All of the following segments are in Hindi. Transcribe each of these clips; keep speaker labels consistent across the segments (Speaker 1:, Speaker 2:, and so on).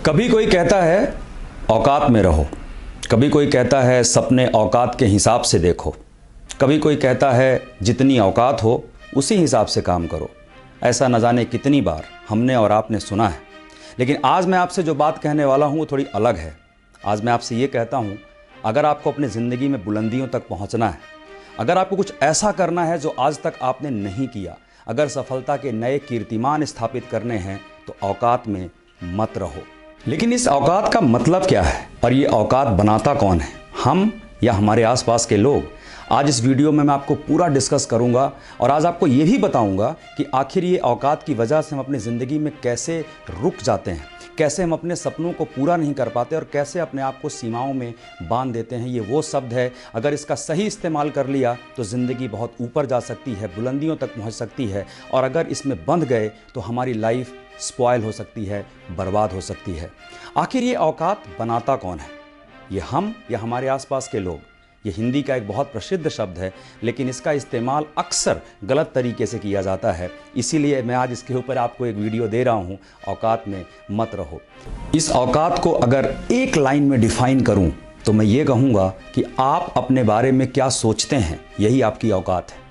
Speaker 1: कभी कोई कहता है औकात में रहो, कभी कोई कहता है सपने औकात के हिसाब से देखो, कभी कोई कहता है जितनी औकात हो उसी हिसाब से काम करो। ऐसा न जाने कितनी बार हमने और आपने सुना है, लेकिन आज मैं आपसे जो बात कहने वाला हूँ वो थोड़ी अलग है। आज मैं आपसे ये कहता हूँ, अगर आपको अपनी ज़िंदगी में बुलंदियों तक पहुँचना है, अगर आपको कुछ ऐसा करना है जो आज तक आपने नहीं किया, अगर सफलता के नए कीर्तिमान स्थापित करने हैं तो औकात में मत रहो। लेकिन इस औकात का मतलब क्या है और ये औकात बनाता कौन है, हम या हमारे आसपास के लोग? आज इस वीडियो में मैं आपको पूरा डिस्कस करूंगा और आज आपको ये भी बताऊंगा कि आखिर ये औकात की वजह से हम अपनी ज़िंदगी में कैसे रुक जाते हैं, कैसे हम अपने सपनों को पूरा नहीं कर पाते और कैसे अपने आप को सीमाओं में बांध देते हैं। ये वो शब्द है, अगर इसका सही इस्तेमाल कर लिया तो ज़िंदगी बहुत ऊपर जा सकती है, बुलंदियों तक पहुंच सकती है, और अगर इसमें बंध गए तो हमारी लाइफ स्पॉइल हो सकती है, बर्बाद हो सकती है। आखिर ये औकात बनाता कौन है, ये हम या हमारे आसपास के लोग? ये हिंदी का एक बहुत प्रसिद्ध शब्द है, लेकिन इसका इस्तेमाल अक्सर गलत तरीके से किया जाता है। इसीलिए मैं आज इसके ऊपर आपको एक वीडियो दे रहा हूँ, औकात में मत रहो। इस औकात को अगर एक लाइन में डिफाइन करूँ तो मैं ये कहूँगा कि आप अपने बारे में क्या सोचते हैं, यही आपकी औकात है।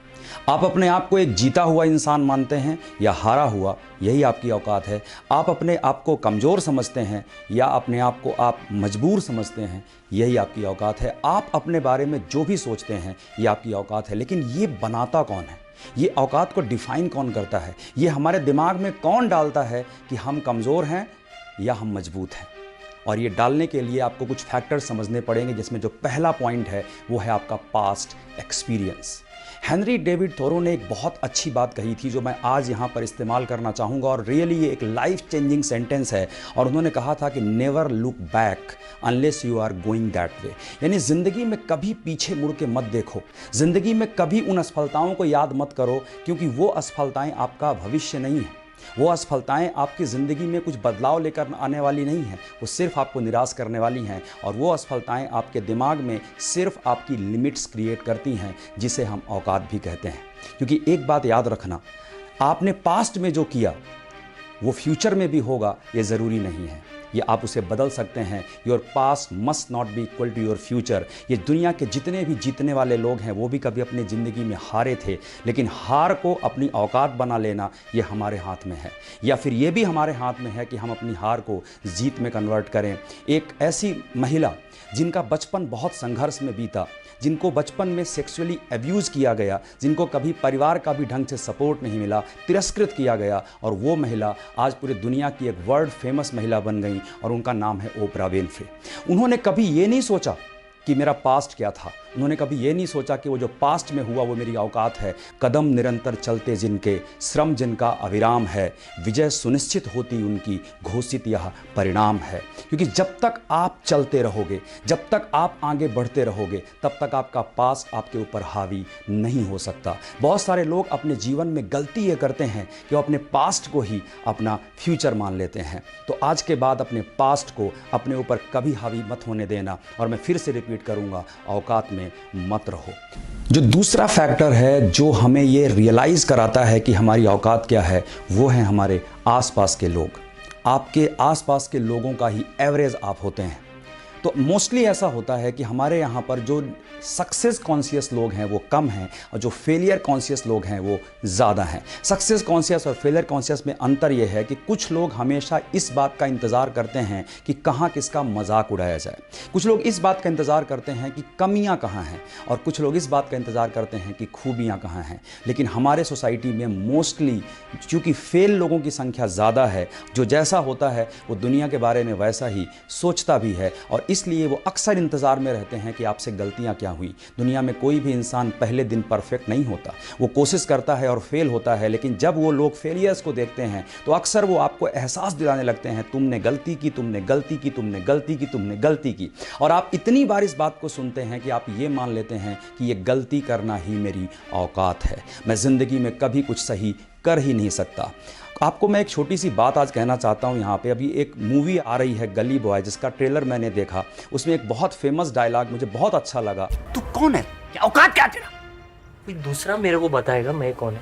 Speaker 1: आप अपने आप को एक जीता हुआ इंसान मानते हैं या हारा हुआ, यही आपकी औकात है। आप अपने आप को कमज़ोर समझते हैं या अपने आप को आप मजबूर समझते हैं, यही आपकी औकात है। आप अपने बारे में जो भी सोचते हैं ये आपकी औकात है। लेकिन ये बनाता कौन है, ये औकात को डिफ़ाइन कौन करता है, ये हमारे दिमाग में कौन डालता है कि हम कमज़ोर हैं या हम मजबूत हैं? और ये डालने के लिए आपको कुछ फैक्टर्स समझने पड़ेंगे, जिसमें जो पहला पॉइंट है वो है आपका past experience. Henry David Thoreau ने एक बहुत अच्छी बात कही थी जो मैं आज यहाँ पर इस्तेमाल करना चाहूँगा, और रियली ये एक लाइफ चेंजिंग सेंटेंस है। और उन्होंने कहा था कि never look back unless you are going that way. यानी ज़िंदगी में कभी पीछे मुड़ के मत देखो, ज़िंदगी में कभी उन असफलताओं को याद मत करो, क्योंकि वो असफलताएं आपका भविष्य नहीं है। वो असफलताएं आपकी ज़िंदगी में कुछ बदलाव लेकर आने वाली नहीं हैं, वो सिर्फ आपको निराश करने वाली हैं। और वो असफलताएं आपके दिमाग में सिर्फ आपकी लिमिट्स क्रिएट करती हैं, जिसे हम औकात भी कहते हैं। क्योंकि एक बात याद रखना, आपने पास्ट में जो किया वो फ्यूचर में भी होगा ये ज़रूरी नहीं है, ये आप उसे बदल सकते हैं। Your past must not be equal to your future. ये दुनिया के जितने भी जीतने वाले लोग हैं वो भी कभी अपनी ज़िंदगी में हारे थे, लेकिन हार को अपनी औकात बना लेना ये हमारे हाथ में है, या फिर ये भी हमारे हाथ में है कि हम अपनी हार को जीत में कन्वर्ट करें। एक ऐसी महिला जिनका बचपन बहुत संघर्ष में बीता, जिनको बचपन में सेक्सुअली अब्यूज़ किया गया, जिनको कभी परिवार का भी ढंग से सपोर्ट नहीं मिला, तिरस्कृत किया गया, और वो महिला आज पूरी दुनिया की एक वर्ल्ड फेमस महिला बन गई, और उनका नाम है ओपरा विन्फ्रे। उन्होंने कभी ये नहीं सोचा कि मेरा पास्ट क्या था, उन्होंने कभी ये नहीं सोचा कि वो जो पास्ट में हुआ वो मेरी औकात है। कदम निरंतर चलते जिनके, श्रम जिनका अविराम है, विजय सुनिश्चित होती उनकी, घोषित यह परिणाम है। क्योंकि जब तक आप चलते रहोगे, जब तक आप आगे बढ़ते रहोगे, तब तक आपका पास्ट आपके ऊपर हावी नहीं हो सकता। बहुत सारे लोग अपने जीवन में गलती ये करते हैं कि वो अपने पास्ट को ही अपना फ्यूचर मान लेते हैं। तो आज के बाद अपने पास्ट को अपने ऊपर कभी हावी मत होने देना, और मैं फिर से रिपीट करूंगा, औकात में मत रहो। जो दूसरा फैक्टर है जो हमें ये रियलाइज़ कराता है कि हमारी औकात क्या है, वो है हमारे आसपास के लोग। आपके आसपास के लोगों का ही एवरेज आप होते हैं। तो मोस्टली ऐसा होता है कि हमारे यहाँ पर जो सक्सेस कॉन्शियस लोग हैं वो कम हैं, और जो फेलियर कॉन्शियस लोग हैं वो ज़्यादा हैं। सक्सेस कॉन्शियस और फेलियर कॉन्शियस में अंतर ये है कि कुछ लोग हमेशा इस बात का इंतज़ार करते हैं कि कहाँ किसका मजाक उड़ाया जाए, कुछ लोग इस बात का इंतज़ार करते हैं कि कमियाँ कहाँ हैं, और कुछ लोग इस बात का इंतज़ार करते हैं कि खूबियाँ कहाँ हैं। लेकिन हमारे सोसाइटी में मोस्टली चूँकि फेल लोगों की संख्या ज़्यादा है, जो जैसा होता है वो दुनिया के बारे में वैसा ही सोचता भी है, और इसलिए वो अक्सर इंतज़ार में रहते हैं कि आपसे गलतियां क्या हुई। दुनिया में कोई भी इंसान पहले दिन परफेक्ट नहीं होता, वो कोशिश करता है और फेल होता है। लेकिन जब वो लोग फेलियर्स को देखते हैं तो अक्सर वो आपको एहसास दिलाने लगते हैं, तुमने गलती की, तुमने गलती की, तुमने गलती की, तुमने गलती की। और आप इतनी बार इस बात को सुनते हैं कि आप ये मान लेते हैं कि ये गलती करना ही मेरी औकात है, मैं ज़िंदगी में कभी कुछ सही कर ही नहीं सकता। आपको मैं एक छोटी सी बात आज कहना चाहता हूँ यहाँ पे। अभी एक मूवी आ रही है गली बॉय, जिसका ट्रेलर मैंने देखा। उसमें एक बहुत फेमस डायलॉग मुझे बहुत अच्छा लगा,
Speaker 2: तू कौन है, क्या औकात क्या तेरा?
Speaker 3: कोई दूसरा मेरे को बताएगा मैं कौन है।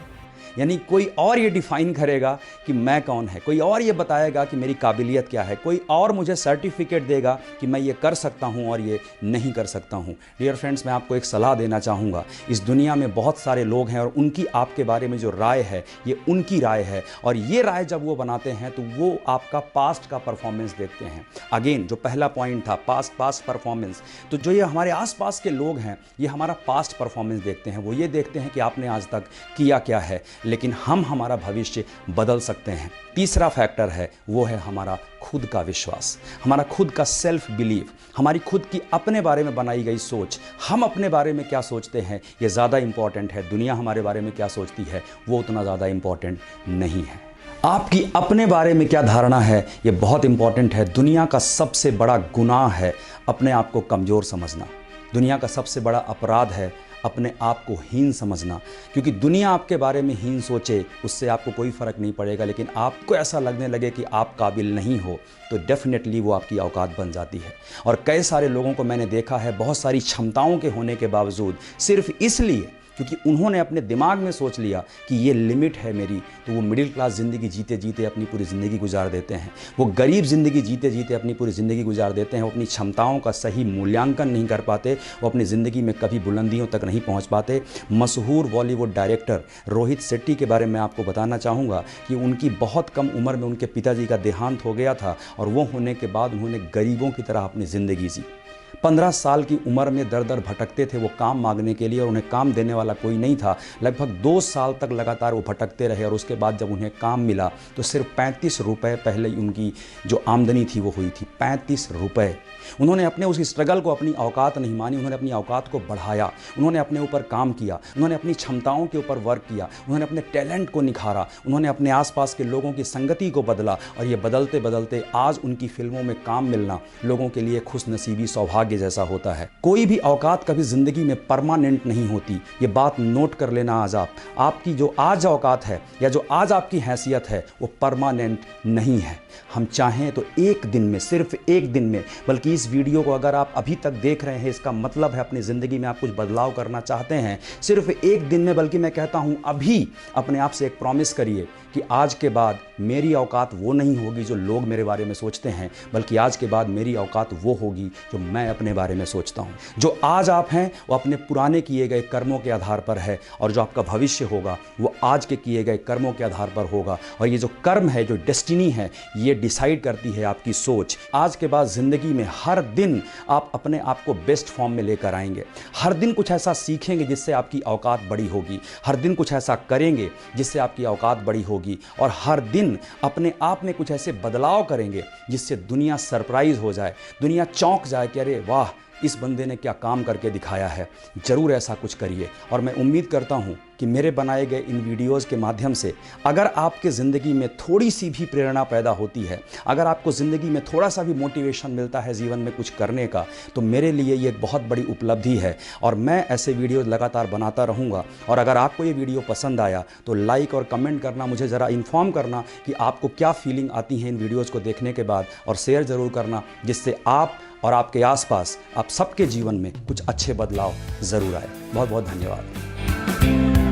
Speaker 1: यानी कोई और ये डिफाइन करेगा कि मैं कौन है, कोई और ये बताएगा कि मेरी काबिलियत क्या है, कोई और मुझे सर्टिफिकेट देगा कि मैं ये कर सकता हूँ और ये नहीं कर सकता हूँ। डियर फ्रेंड्स, मैं आपको एक सलाह देना चाहूँगा। इस दुनिया में बहुत सारे लोग हैं और उनकी आपके बारे में जो राय है ये उनकी राय है, और ये राय जब वो बनाते हैं तो वो आपका पास्ट का परफॉर्मेंस देखते हैं। अगेन जो पहला पॉइंट था पास्ट परफॉर्मेंस, तो जो ये हमारे आसपास के लोग हैं ये हमारा पास्ट परफॉर्मेंस देखते हैं। वो ये देखते हैं कि आपने आज तक किया क्या है, लेकिन हम हमारा भविष्य बदल सकते हैं। तीसरा फैक्टर है वो है हमारा खुद का विश्वास, हमारा खुद का सेल्फ बिलीफ, हमारी खुद की अपने बारे में बनाई गई सोच। हम अपने बारे में क्या सोचते हैं ये ज़्यादा इंपॉर्टेंट है, दुनिया हमारे बारे में क्या सोचती है वो उतना ज़्यादा इंपॉर्टेंट नहीं है। आपकी अपने बारे में क्या धारणा है ये बहुत इंपॉर्टेंट है। दुनिया का सबसे बड़ा गुनाह है अपने आप को कमज़ोर समझना। दुनिया का सबसे बड़ा अपराध है अपने आप को हीन समझना, क्योंकि दुनिया आपके बारे में हीन सोचे उससे आपको कोई फ़र्क नहीं पड़ेगा, लेकिन आपको ऐसा लगने लगे कि आप काबिल नहीं हो तो डेफिनेटली वो आपकी औकात बन जाती है। और कई सारे लोगों को मैंने देखा है बहुत सारी क्षमताओं के होने के बावजूद सिर्फ इसलिए क्योंकि उन्होंने अपने दिमाग में सोच लिया कि ये लिमिट है मेरी, तो वो मिडिल क्लास ज़िंदगी जीते जीते अपनी पूरी ज़िंदगी गुजार देते हैं। वो गरीब ज़िंदगी जीते जीते अपनी पूरी ज़िंदगी गुजार देते हैं। वो अपनी क्षमताओं का सही मूल्यांकन नहीं कर पाते, वो अपनी ज़िंदगी में कभी बुलंदियों तक नहीं पहुँच पाते। मशहूर बॉलीवुड डायरेक्टर रोहित शेट्टी के बारे में आपको बताना चाहूँगा कि उनकी बहुत कम उम्र में उनके पिताजी का देहांत हो गया था, और वो होने के बाद उन्होंने गरीबों की तरह अपनी ज़िंदगी जी। 15 साल की उम्र में दर दर भटकते थे वो काम मांगने के लिए, और उन्हें काम देने वाला कोई नहीं था। लगभग 2 साल तक लगातार वो भटकते रहे, और उसके बाद जब उन्हें काम मिला तो सिर्फ 35 रुपये पहले उनकी जो आमदनी थी वो हुई थी, 35 रुपये। उन्होंने अपने उस स्ट्रगल को अपनी औकात नहीं मानी, उन्होंने अपनी औकात को बढ़ाया, उन्होंने अपने ऊपर काम किया, उन्होंने अपनी क्षमताओं के ऊपर वर्क किया, उन्होंने अपने टैलेंट को निखारा, उन्होंने अपने आसपास के लोगों की संगति को बदला, और ये बदलते बदलते आज उनकी फिल्मों में काम मिलना लोगों के लिए खुशनसीबी सौभाग्य जैसा होता है। कोई भी औकात कभी ज़िंदगी में परमानेंट नहीं होती, ये बात नोट कर लेना। आज आपकी जो आज औकात है या जो आज आपकी हैसियत है वो परमानेंट नहीं है। हम चाहें तो एक दिन में, सिर्फ एक दिन में, बल्कि इस वीडियो को अगर आप अभी तक देख रहे हैं इसका मतलब है अपनी ज़िंदगी में आप कुछ बदलाव करना चाहते हैं, सिर्फ एक दिन में, बल्कि मैं कहता हूं अभी अपने आप से एक प्रॉमिस करिए कि आज के बाद मेरी औकात वो नहीं होगी जो लोग मेरे बारे में सोचते हैं, बल्कि आज के बाद मेरी औकात वो होगी जो मैं अपने बारे में सोचता हूं। जो आज आप हैं वो अपने पुराने किए गए कर्मों के आधार पर है, और जो आपका भविष्य होगा वो आज के किए गए कर्मों के आधार पर होगा। और ये जो कर्म है, जो डेस्टिनी है, ये डिसाइड करती है आपकी सोच। आज के बाद ज़िंदगी में हर दिन आप अपने आप को बेस्ट फॉर्म में लेकर आएंगे। हर दिन कुछ ऐसा सीखेंगे जिससे आपकी औकात बड़ी होगी, हर दिन कुछ ऐसा करेंगे जिससे आपकी औकात बड़ी होगी, और हर दिन अपने आप में कुछ ऐसे बदलाव करेंगे जिससे दुनिया सरप्राइज हो जाए, दुनिया चौंक जाए कि अरे वाह, इस बंदे ने क्या काम करके दिखाया है। ज़रूर ऐसा कुछ करिए, और मैं उम्मीद करता हूँ कि मेरे बनाए गए इन वीडियोज़ के माध्यम से अगर आपके ज़िंदगी में थोड़ी सी भी प्रेरणा पैदा होती है, अगर आपको ज़िंदगी में थोड़ा सा भी मोटिवेशन मिलता है जीवन में कुछ करने का, तो मेरे लिए ये एक बहुत बड़ी उपलब्धि है, और मैं ऐसे वीडियोज़ लगातार बनाता रहूँगा। और अगर आपको ये वीडियो पसंद आया तो लाइक और कमेंट करना, मुझे ज़रा इन्फॉर्म करना कि आपको क्या फीलिंग आती है इन वीडियोज़ को देखने के बाद, और शेयर ज़रूर करना, जिससे आप और आपके आसपास आप सबके जीवन में कुछ अच्छे बदलाव ज़रूर आए। बहुत बहुत धन्यवाद।